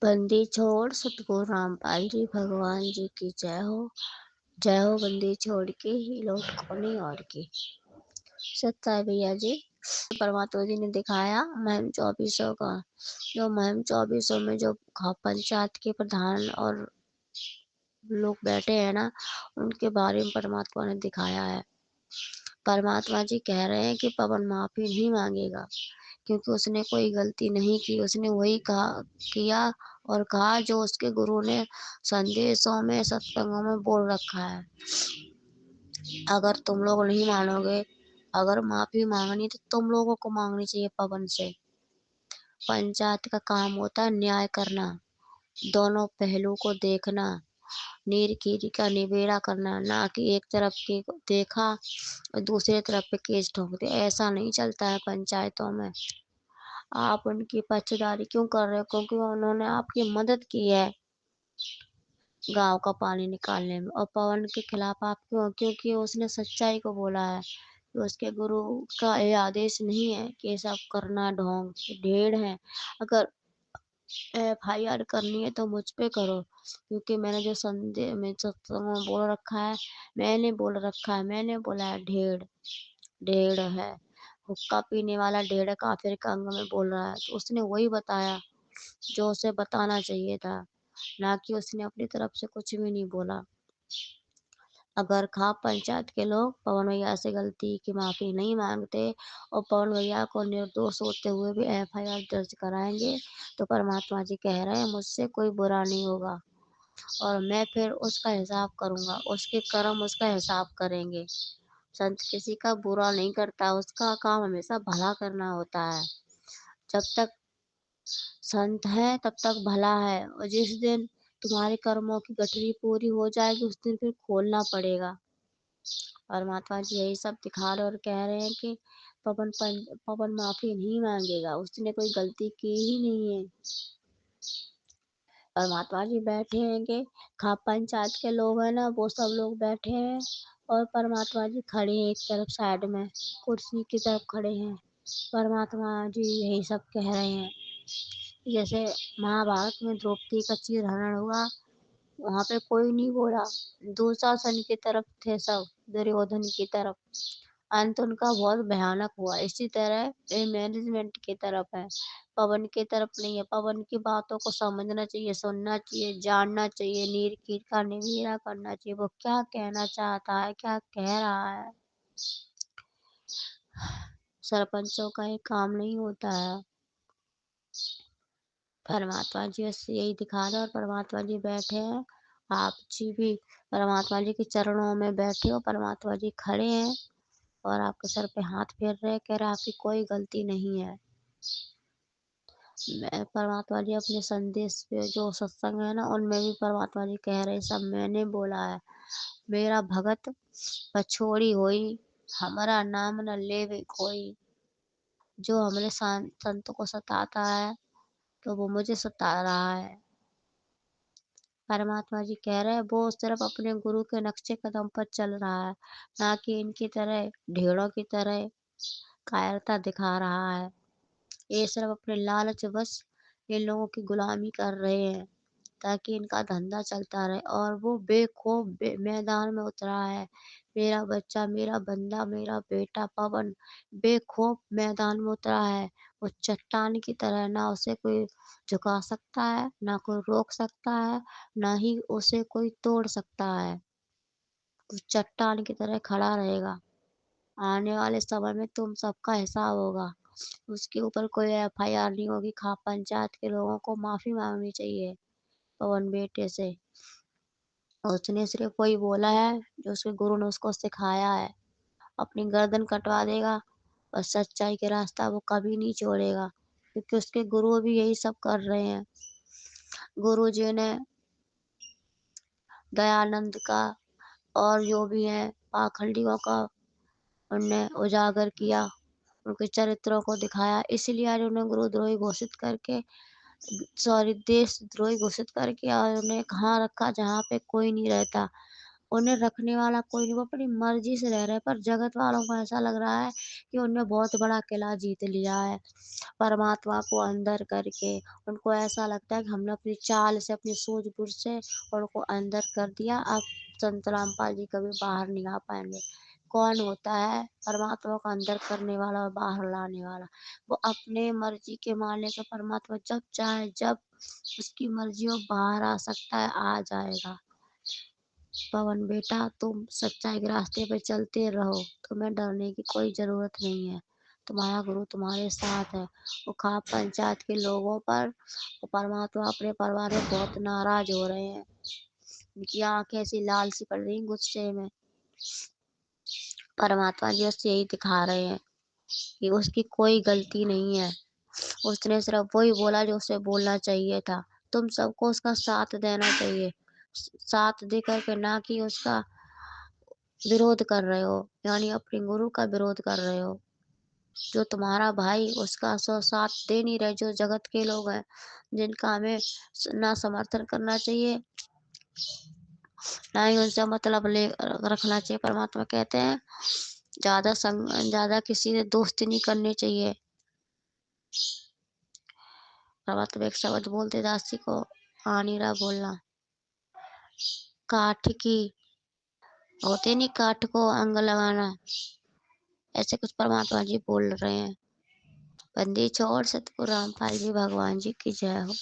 बंदी छोड़ सतगुरु रामपाल जी भगवान जी की जय हो। बंदी छोड़ के ही लौट कोनी और की। सत्ता है भैया जी। परमात्मा जी ने दिखाया महम 2400 का, जो महम 2400 में जो पंचायत के प्रधान और लोग बैठे हैं ना, उनके बारे में परमात्मा ने दिखाया है। परमात्मा जी कह रहे हैं कि पवन माफी नहीं मांगेगा, क्योंकि उसने कोई गलती नहीं की। उसने वही किया और कहा जो उसके गुरु ने संदेशों में सत्संगों में बोल रखा है। अगर तुम लोग नहीं मानोगे, अगर माफी मांगनी तो तुम लोगों को मांगनी चाहिए पवन से। पंचायत का काम होता है न्याय करना, दोनों पहलू को देखना, नीर कीरी का निबेड़ा करना, ना कि एक तरफ की देखा और दूसरे तरफ पे केस ठोक दे। ऐसा नहीं चलता है पंचायतों में। आप उनकी पक्षधारी क्यों कर रहे हो? क्योंकि उन्होंने आपकी मदद की है गांव का पानी निकालने में। और पवन के खिलाफ आप क्यों? क्योंकि उसने सच्चाई को बोला है कि उसके गुरु का ये आदेश नहीं है कि ये सब करना ढोंग ढेड़ है। अगर FIR करनी है तो मुझ पे करो, क्योंकि मैंने जो संदेश में सत्संग में बोल रखा है, मैंने बोल रखा है, मैंने बोला है ढेड़ ढेड़ है। हुक्का पीने वाला ढेड़ काफिर का अंग में बोल रहा है, तो उसने वही बताया जो उसे बताना चाहिए था, ना कि उसने अपनी तरफ से कुछ भी नहीं बोला। अगर खाप पंचायत के लोग पवन भैया से गलती की माफी नहीं मांगते और पवन भैया को निर्दोष होते हुए भी FIR दर्ज कराएंगे, तो परमात्मा जी कह रहे हैं मुझसे कोई बुरा नहीं होगा और मैं फिर उसका हिसाब करूंगा। उसके कर्म उसका हिसाब करेंगे। संत किसी का बुरा नहीं करता, उसका काम हमेशा भला करना होता है। जब तक संत है तब तक भला है, और जिस दिन तुम्हारे कर्मों की गठरी पूरी हो जाएगी उस दिन फिर खोलना पड़ेगा। परमात्मा जी यही सब दिखा रहे और कह रहे हैं कि पवन माफी नहीं मांगेगा, उसने कोई गलती की ही नहीं है। परमात्मा जी बैठे हैं कि खाप पंचायत के लोग हैं ना, वो सब लोग बैठे हैं और परमात्मा जी खड़े हैं एक तरफ साइड में, कुर्सी की तरफ खड़े हैं। परमात्मा जी यही सब कह रहे हैं। जैसे महाभारत में द्रौपदी का चीरहरण हुआ, वहां पे कोई नहीं बोला, दुशासन की तरफ थे सब, दुर्योधन की तरफ। अंत उनका बहुत भयानक हुआ। इसी तरह ये मैनेजमेंट की तरफ है, पवन की तरफ नहीं है। पवन की बातों को समझना चाहिए, सुनना चाहिए, जानना चाहिए, नीर कीर का निबेड़ा करना चाहिए। वो क्या कहना चाहता है, क्या कह रहा है। सरपंचों का ये काम नहीं होता है। परमात्मा जी बस यही दिखा रहे और परमात्मा जी बैठे हैं। आप जी भी परमात्मा जी के चरणों में बैठे हो, परमात्मा जी खड़े हैं और आपके सर पे हाथ फेर रहे, कह रहे आपकी कोई गलती नहीं है। मैं परमात्मा जी अपने संदेश पे जो सत्संग है ना, उनमें भी परमात्मा जी कह रहे सब मैंने बोला है। मेरा भगत पछोड़ी होई, हमारा नाम न लेवे कोई। जो हमारे संत को सताता है तो वो मुझे सता रहा है। परमात्मा जी कह रहे हैं वो सिर्फ अपने गुरु के नक्शे कदम पर चल रहा है, ना कि इनकी तरह ढेड़ों की तरह कायरता दिखा रहा है। ये सिर्फ अपने लालच बस इन लोगों की गुलामी कर रहे हैं ताकि इनका धंधा चलता रहे, और वो बेखौफ मैदान में उतरा है। मेरा बच्चा, मेरा बंदा, मेरा बेटा पवन बेखौफ मैदान में उतरा है। वो चट्टान की तरह, ना उसे कोई झुका सकता है, ना कोई रोक सकता है, ना ही उसे कोई तोड़ सकता है। वो चट्टान की तरह खड़ा रहेगा। आने वाले समय में तुम सबका हिसाब होगा। उसके ऊपर कोई FIR नहीं होगी। खाप पंचायत के लोगों को माफी मांगनी चाहिए पवन बेटे से। उसने सिर्फ वही बोला है जो उसके गुरु ने उसको सिखाया है। अपनी गर्दन कटवा देगा और सच्चाई के रास्ता वो कभी नहीं छोड़ेगा, क्योंकि उसके गुरु भी यही सब कर रहे हैं। गुरु जी ने दयानंद का और जो भी है पाखंडियों का उनने उजागर किया, उनके चरित्रों को दिखाया। इसलिए आज उन्हें गुरुद्रोही घोषित करके, सॉरी देशद्रोही घोषित करके, और उन्हें कहाँ रखा जहाँ पे कोई नहीं रहता। उन्हें रखने वाला कोई नहीं, वो अपनी मर्जी से रह रहे हैं, पर जगत वालों को ऐसा लग रहा है कि उन्होंने बहुत बड़ा किला जीत लिया है परमात्मा को अंदर करके। उनको ऐसा लगता है कि हमने अपनी चाल से, अपनी सूझबूझ से उनको अंदर कर दिया, अब संत रामपाल जी कभी बाहर नहीं आ पाएंगे। कौन होता है परमात्मा को अंदर करने वाला और बाहर लाने वाला? वो अपने मर्जी के मालिक है परमात्मा, जब चाहे जब उसकी मर्जी हो बाहर आ सकता है, आ जाएगा। पवन बेटा, तुम सच्चाई के रास्ते पे चलते रहो, तुम्हें डरने की कोई जरूरत नहीं है, तुम्हारा गुरु तुम्हारे साथ है। वो खाप पंचायत के लोगों पर वो परमात्मा अपने परिवार में बहुत नाराज हो रहे हैं, उनकी आंखें ऐसी लाल सी पड़ रही गुस्से में। परमात्मा जी उससे यही दिखा रहे हैं कि उसकी कोई गलती नहीं है, उसने सिर्फ वही बोला जो उसे बोलना चाहिए था। तुम सबको उसका साथ देना चाहिए, साथ दे करके, ना कि उसका विरोध कर रहे हो, यानी अपने गुरु का विरोध कर रहे हो। जो तुम्हारा भाई उसका साथ दे नहीं रहे, जो जगत के लोग हैं जिनका हमें ना समर्थन करना चाहिए, ना ही उनसे मतलब ले रखना चाहिए। परमात्मा कहते हैं ज्यादा किसी से दोस्ती नहीं करनी चाहिए। परमात्मा एक शब्द बोलते दासी को आ नहीं रहा बोलना, काठ की होते नहीं, काठ को अंग लगाना, ऐसे कुछ परमात्मा जी बोल रहे हैं। बंदी छोड़ सतगुरु रामपाल जी भगवान जी की जय हो।